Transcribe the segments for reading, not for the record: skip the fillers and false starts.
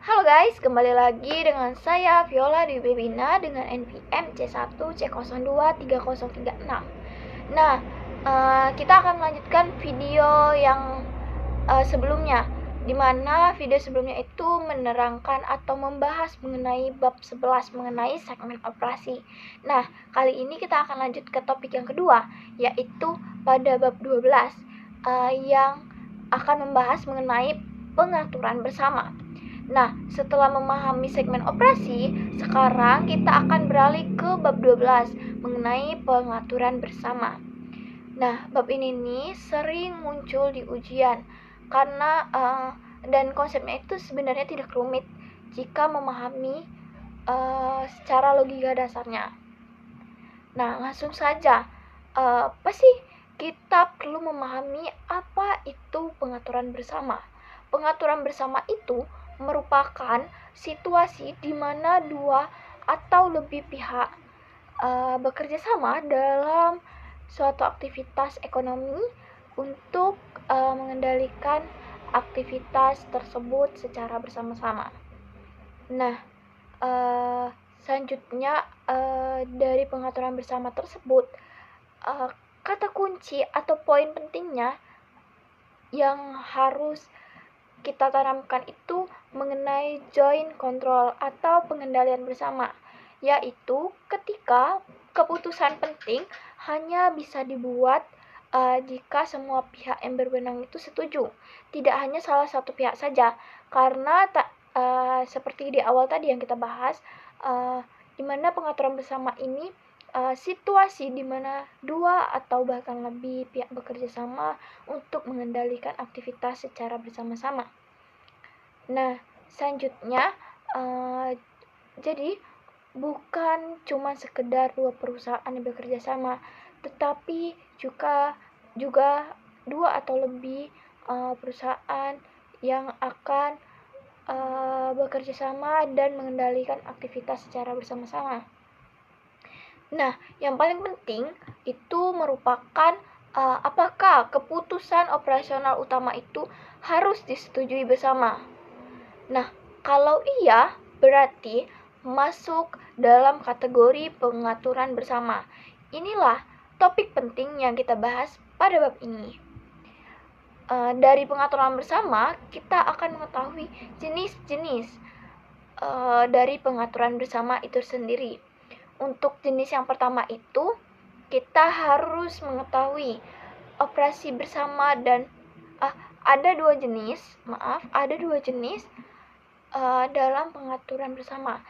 Halo guys, kembali lagi dengan saya Viola di webinar dengan NPM C1C023036. Nah, kita akan melanjutkan video yang sebelumnya, di mana video sebelumnya itu menerangkan atau membahas mengenai bab 11 mengenai segmen operasi. Nah, kali ini kita akan lanjut ke topik yang kedua, yaitu pada bab 12 yang akan membahas mengenai pengaturan bersama. Nah, setelah memahami segmen operasi, sekarang kita akan beralih ke bab 12 mengenai pengaturan bersama. Nah, bab ini nih sering muncul di ujian karena dan konsepnya itu sebenarnya tidak rumit jika memahami secara logika dasarnya. Nah, langsung saja, apa sih kita perlu memahami apa itu pengaturan bersama? Pengaturan bersama itu merupakan situasi di mana dua atau lebih pihak bekerja sama dalam suatu aktivitas ekonomi untuk mengendalikan aktivitas tersebut secara bersama-sama. Nah, selanjutnya dari pengaturan bersama tersebut, kata kunci atau poin pentingnya yang harus kita tanamkan itu mengenai joint control atau pengendalian bersama, yaitu ketika keputusan penting hanya bisa dibuat jika semua pihak yang berwenang itu setuju, tidak hanya salah satu pihak saja, karena seperti di awal tadi yang kita bahas, di mana pengaturan bersama ini situasi di mana dua atau bahkan lebih pihak bekerja sama untuk mengendalikan aktivitas secara bersama-sama. Nah, selanjutnya jadi bukan cuma sekedar dua perusahaan yang bekerja sama, tetapi juga dua atau lebih perusahaan yang akan bekerja sama dan mengendalikan aktivitas secara bersama-sama. Nah, yang paling penting itu merupakan apakah keputusan operasional utama itu harus disetujui bersama. Nah, kalau iya, berarti masuk dalam kategori pengaturan bersama. Inilah topik penting yang kita bahas pada bab ini. Dari pengaturan bersama, kita akan mengetahui jenis-jenis dari pengaturan bersama itu sendiri. Untuk jenis yang pertama itu, kita harus mengetahui operasi bersama dan ada dua jenis dalam pengaturan bersama.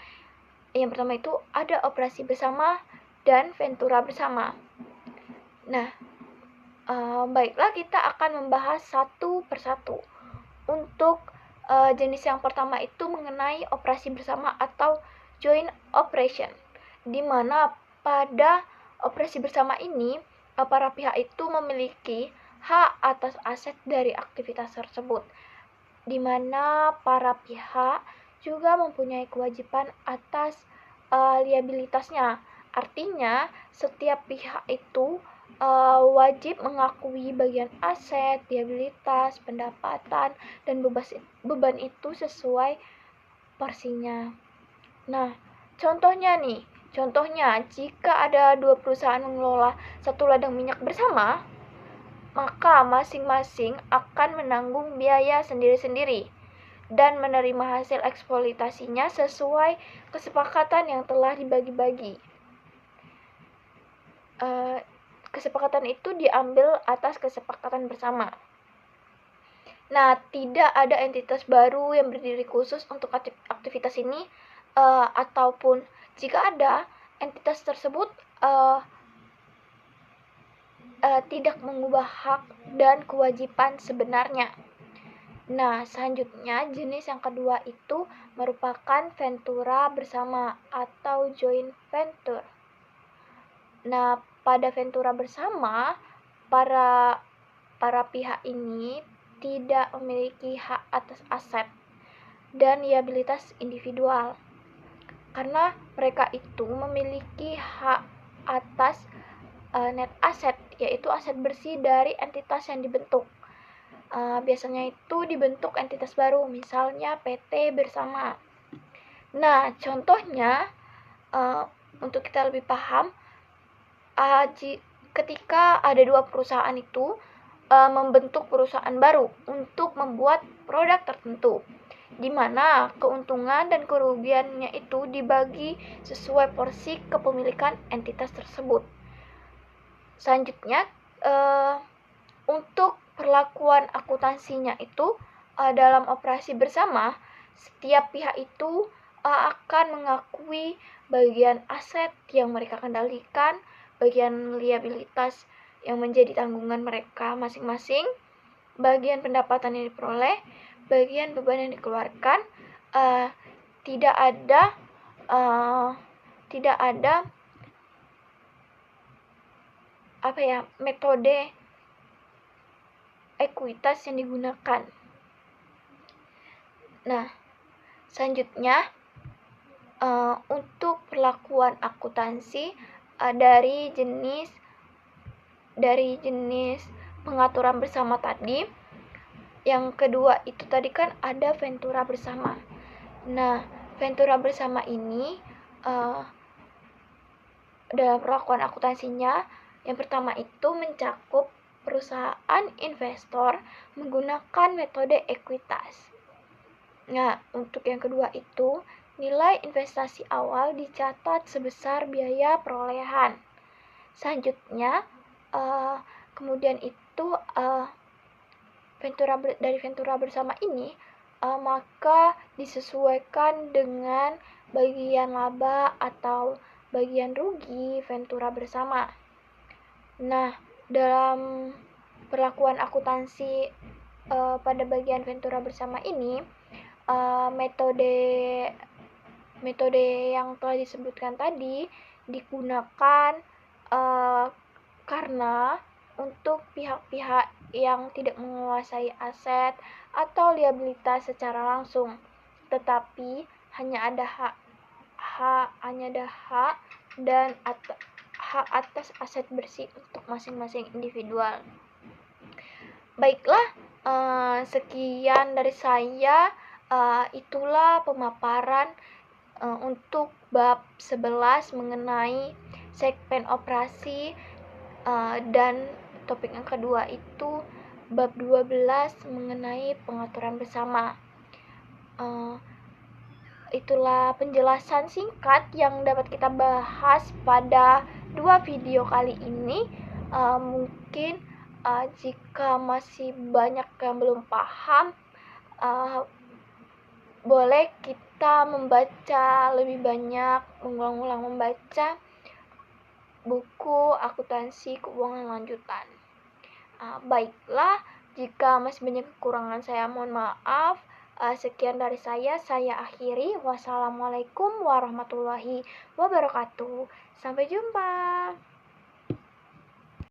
Yang pertama itu ada operasi bersama dan ventura bersama. Nah, baiklah kita akan membahas satu persatu. Untuk jenis yang pertama itu mengenai operasi bersama atau joint operation, di mana pada operasi bersama ini para pihak itu memiliki hak atas aset dari aktivitas tersebut, di mana para pihak juga mempunyai kewajiban atas liabilitasnya. Artinya, setiap pihak itu wajib mengakui bagian aset, liabilitas, pendapatan, dan beban itu sesuai porsinya. Nah, contohnya jika ada dua perusahaan mengelola satu ladang minyak bersama, maka masing-masing akan menanggung biaya sendiri-sendiri dan menerima hasil eksploitasinya sesuai kesepakatan yang telah dibagi-bagi. Kesepakatan itu diambil atas kesepakatan bersama. Nah, tidak ada entitas baru yang berdiri khusus untuk aktivitas ini, ataupun jika ada, entitas tersebut tidak mengubah hak dan kewajiban sebenarnya. Nah, selanjutnya jenis yang kedua itu merupakan ventura bersama atau joint venture. Nah, pada ventura bersama, para pihak ini tidak memiliki hak atas aset dan liabilitas individual, karena mereka itu memiliki hak atas net aset, yaitu aset bersih dari entitas yang dibentuk. biasanya itu dibentuk entitas baru, misalnya PT bersama. Nah, contohnya untuk kita lebih paham, ketika ada dua perusahaan itu membentuk perusahaan baru untuk membuat produk tertentu, di mana keuntungan dan kerugiannya itu dibagi sesuai porsi kepemilikan entitas tersebut. Selanjutnya, untuk perlakuan akuntansinya itu dalam operasi bersama, setiap pihak itu akan mengakui bagian aset yang mereka kendalikan, bagian liabilitas yang menjadi tanggungan mereka masing-masing, bagian pendapatan yang diperoleh, bagian beban yang dikeluarkan. Tidak ada metode ekuitas yang digunakan. Nah, selanjutnya untuk perlakuan akuntansi dari jenis pengaturan bersama tadi. Yang kedua itu tadi kan ada ventura bersama. Nah, ventura bersama ini dalam perlakuan akuntansinya, yang pertama itu mencakup perusahaan investor menggunakan metode ekuitas. Nah, untuk yang kedua itu nilai investasi awal dicatat sebesar biaya perolehan. Selanjutnya, kemudian itu dari ventura bersama ini maka disesuaikan dengan bagian laba atau bagian rugi ventura bersama. Nah, dalam perlakuan akuntansi pada bagian ventura bersama ini, metode yang telah disebutkan tadi digunakan karena untuk pihak-pihak yang tidak menguasai aset atau liabilitas secara langsung, tetapi hanya ada hak dan hak atas aset bersih untuk masing-masing individual. Baiklah, sekian dari saya. Itulah pemaparan untuk bab 11 mengenai segmen operasi, dan topik yang kedua itu bab 12 mengenai pengaturan bersama. Itulah penjelasan singkat yang dapat kita bahas pada 2 video kali ini. Mungkin jika masih banyak yang belum paham, boleh kita membaca lebih banyak, mengulang-ulang membaca buku akuntansi keuangan lanjutan. Baiklah, jika masih banyak kekurangan saya mohon maaf. Sekian dari saya akhiri. Wassalamualaikum warahmatullahi wabarakatuh. Sampai jumpa.